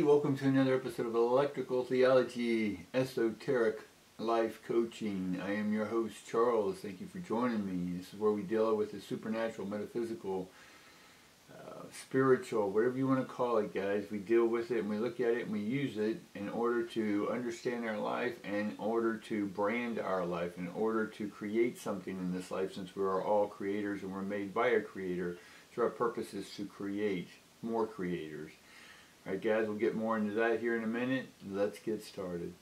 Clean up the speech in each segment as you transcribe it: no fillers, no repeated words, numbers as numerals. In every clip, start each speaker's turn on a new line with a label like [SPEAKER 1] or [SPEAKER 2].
[SPEAKER 1] welcome to another episode of Electrical Theology, Esoteric Life Coaching. I am your host, Charles. Thank you for joining me. This is where we deal with the supernatural, metaphysical, spiritual, whatever you want to call it, guys. We deal with it and we look at it and we use it in order to understand our life, and in order to brand our life, in order to create something in this life, since we are all creators and we're made by a creator. So our purpose is to create more creators. Alright guys, we'll get more into that here in a minute. Let's get started.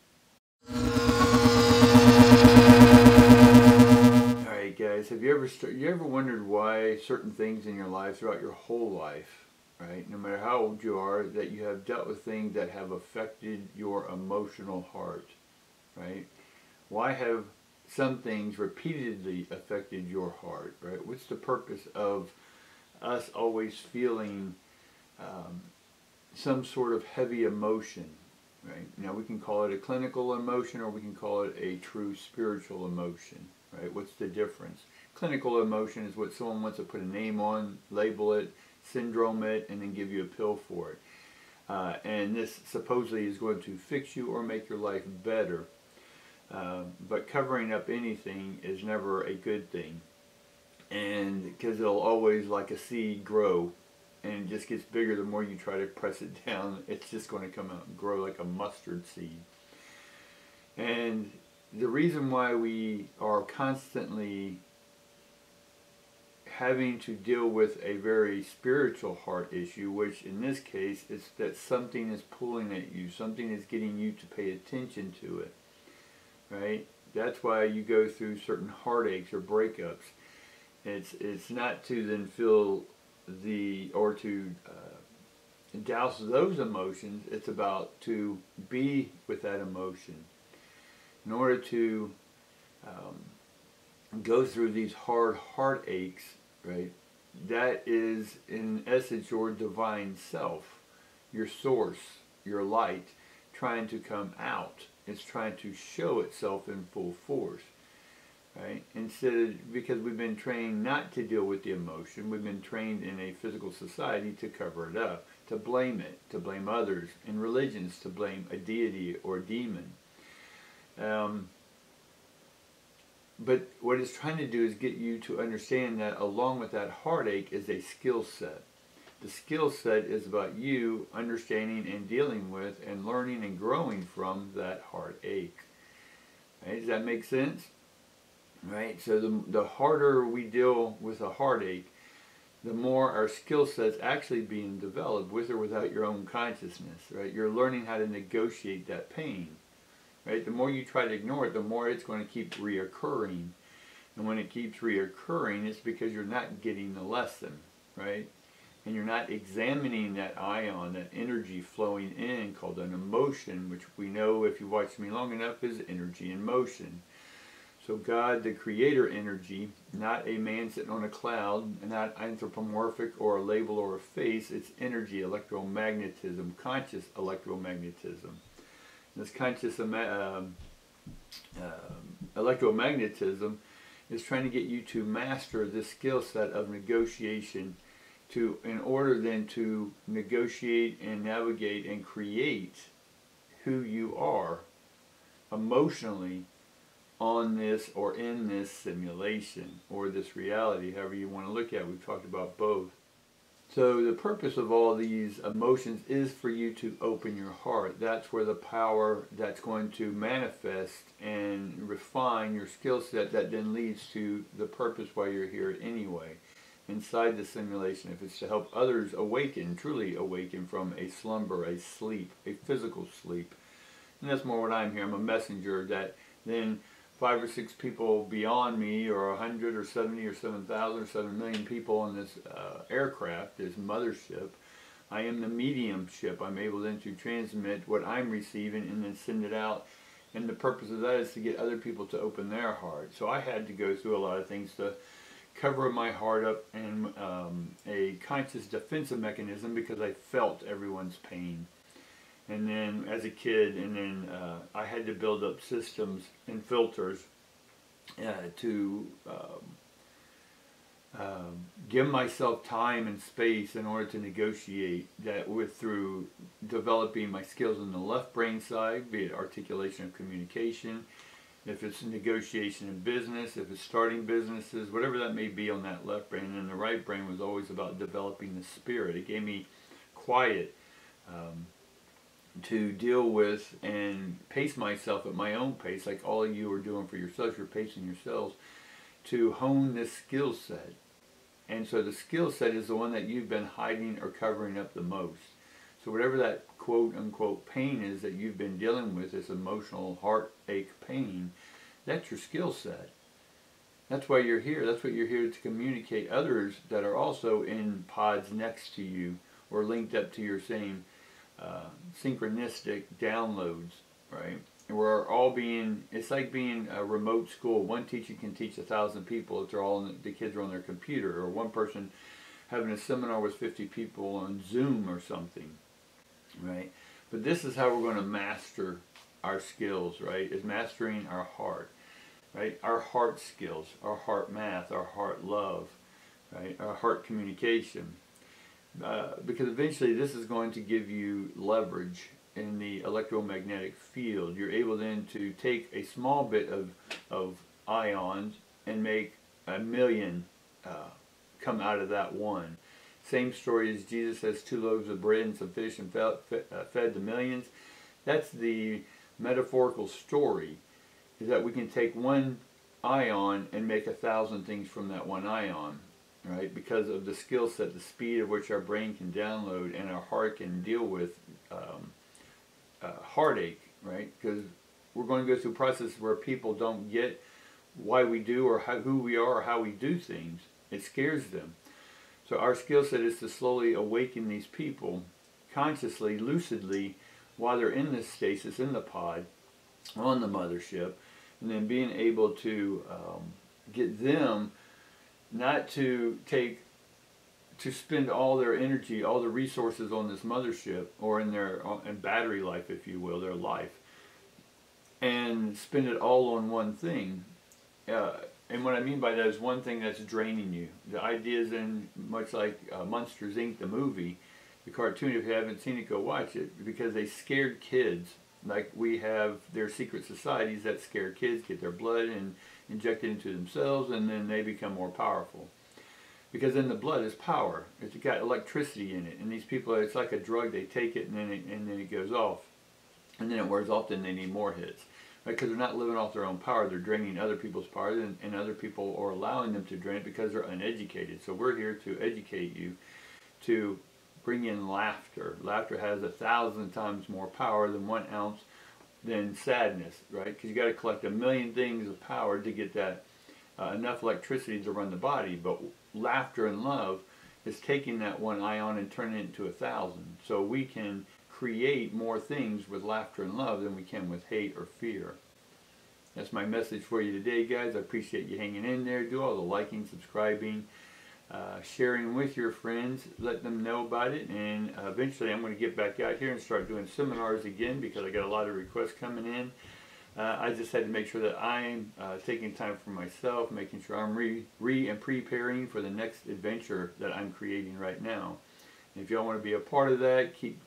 [SPEAKER 1] Alright guys, have you ever wondered why certain things in your life throughout your whole life, right, no matter how old you are, that you have dealt with things that have affected your emotional heart, right? Why have some things repeatedly affected your heart, right? What's the purpose of us always feeling some sort of heavy emotion, right? Now we can call it a clinical emotion, or we can call it a true spiritual emotion, right? What's the difference? Clinical emotion is what someone wants to put a name on, label it, syndrome it, and then give you a pill for it. And this supposedly is going to fix you or make your life better. But covering up anything is never a good thing. And because it'll always, like a seed, grow. And it just gets bigger the more you try to press it down. It's just going to come out and grow like a mustard seed. And the reason why we are constantly having to deal with a very spiritual heart issue, which in this case is that something is pulling at you, something is getting you to pay attention to it, right? That's why you go through certain heartaches or breakups. It's not to then feel or to douse those emotions. It's about to be with that emotion. In order to go through these hard heartaches, right, that is in essence your divine self, your source, your light, trying to come out. It's trying to show itself in full force. Right? Because we've been trained not to deal with the emotion, we've been trained in a physical society to cover it up, to blame it, to blame others, in religions to blame a deity or demon. But what it's trying to do is get you to understand that along with that heartache is a skill set. The skill set is about you understanding and dealing with and learning and growing from that heartache. Right? Does that make sense? Right, so the harder we deal with a heartache, the more our skill set's actually being developed, with or without your own consciousness. Right, you're learning how to negotiate that pain. Right, the more you try to ignore it, the more it's going to keep reoccurring, and when it keeps reoccurring, it's because you're not getting the lesson, right? And you're not examining that ion, that energy flowing in, called an emotion, which we know, if you watch me long enough, is energy in motion. So God, the creator energy, not a man sitting on a cloud, not anthropomorphic or a label or a face, it's energy, electromagnetism, conscious electromagnetism. This conscious electromagnetism is trying to get you to master this skill set of negotiation in order then to negotiate and navigate and create who you are emotionally on this or in this simulation or this reality, however you want to look at it. We've talked about both. So the purpose of all these emotions is for you to open your heart. That's where the power that's going to manifest and refine your skill set that then leads to the purpose why you're here anyway, inside the simulation. If it's to help others awaken, truly awaken from a slumber, a sleep, a physical sleep. And that's more what I'm here. I'm a messenger that then 5 or 6 people beyond me, or 100 or 70 or 7,000 or 7 million people on this aircraft, this mothership, I am the mediumship. I'm able then to transmit what I'm receiving and then send it out. And the purpose of that is to get other people to open their heart. So I had to go through a lot of things to cover my heart up in a conscious defensive mechanism, because I felt everyone's pain. And then as a kid, and then I had to build up systems and filters to give myself time and space in order to negotiate that through developing my skills on the left brain side, be it articulation of communication, if it's negotiation in business, if it's starting businesses, whatever that may be on that left brain. And the right brain was always about developing the spirit. It gave me quiet to deal with and pace myself at my own pace, like all of you are doing for yourselves. You're pacing yourselves to hone this skill set. And so the skill set is the one that you've been hiding or covering up the most. So whatever that quote unquote pain is that you've been dealing with, this emotional heartache pain, that's your skill set. That's why you're here. That's what you're here to communicate others that are also in pods next to you or linked up to your same synchronistic downloads, right? And we're all being, it's like being a remote school. One teacher can teach 1,000 people if they're all, the kids are on their computer, or one person having a seminar with 50 people on Zoom or something, right? But this is how we're going to master our skills, right? Is mastering our heart, right? Our heart skills, our heart math, our heart love, right? Our heart communication. Because eventually this is going to give you leverage in the electromagnetic field. You're able then to take a small bit of ions and make 1,000,000 come out of that one. Same story as Jesus has 2 loaves of bread and some fish and fed the millions. That's the metaphorical story, is that we can take one ion and make 1,000 things from that one ion. Right, because of the skill set, the speed at which our brain can download and our heart can deal with heartache, right? Because we're going to go through processes where people don't get why we do or who we are or how we do things. It scares them. So our skill set is to slowly awaken these people consciously, lucidly, while they're in this stasis, in the pod, on the mothership, and then being able to get them not to spend all their energy, all the resources on this mothership, or in their battery life, if you will, their life, and spend it all on one thing. And what I mean by that is one thing that's draining you. The idea is in, much like Monsters, Inc., the movie, the cartoon, if you haven't seen it, go watch it, because they scared kids. Like we have their secret societies that scare kids, get their blood and inject it into themselves, and then they become more powerful. Because in the blood is power. It's got electricity in it, and these people, it's like a drug. They take it, and then it goes off, and then it wears off. Then they need more hits, right? Because they're not living off their own power. They're draining other people's power, and other people are allowing them to drain it because they're uneducated. So we're here to educate you, to bring in laughter. Laughter has 1,000 times more power than 1 ounce than sadness, right? Because you got to collect 1,000,000 things of power to get that enough electricity to run the body. But laughter and love is taking that 1 ion and turning it into 1,000. So we can create more things with laughter and love than we can with hate or fear. That's my message for you today, guys. I appreciate you hanging in there. Do all the liking, subscribing, sharing with your friends, let them know about it, and eventually I'm going to get back out here and start doing seminars again, because I got a lot of requests coming in. I just had to make sure that I'm taking time for myself, making sure I'm and preparing for the next adventure that I'm creating right now. And if y'all want to be a part of that, keep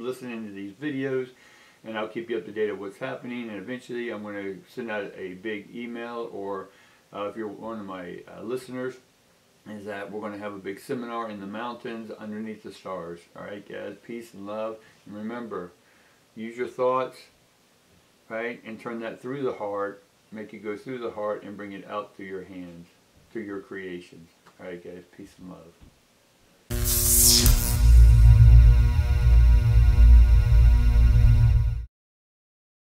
[SPEAKER 1] listening to these videos, and I'll keep you up to date of what's happening. And eventually I'm going to send out a big email, or if you're one of my listeners, is that we're going to have a big seminar in the mountains underneath the stars. All right, guys, peace and love. And remember, use your thoughts, right, and turn that through the heart, make it go through the heart, and bring it out through your hands, through your creations. All right, guys, peace and love.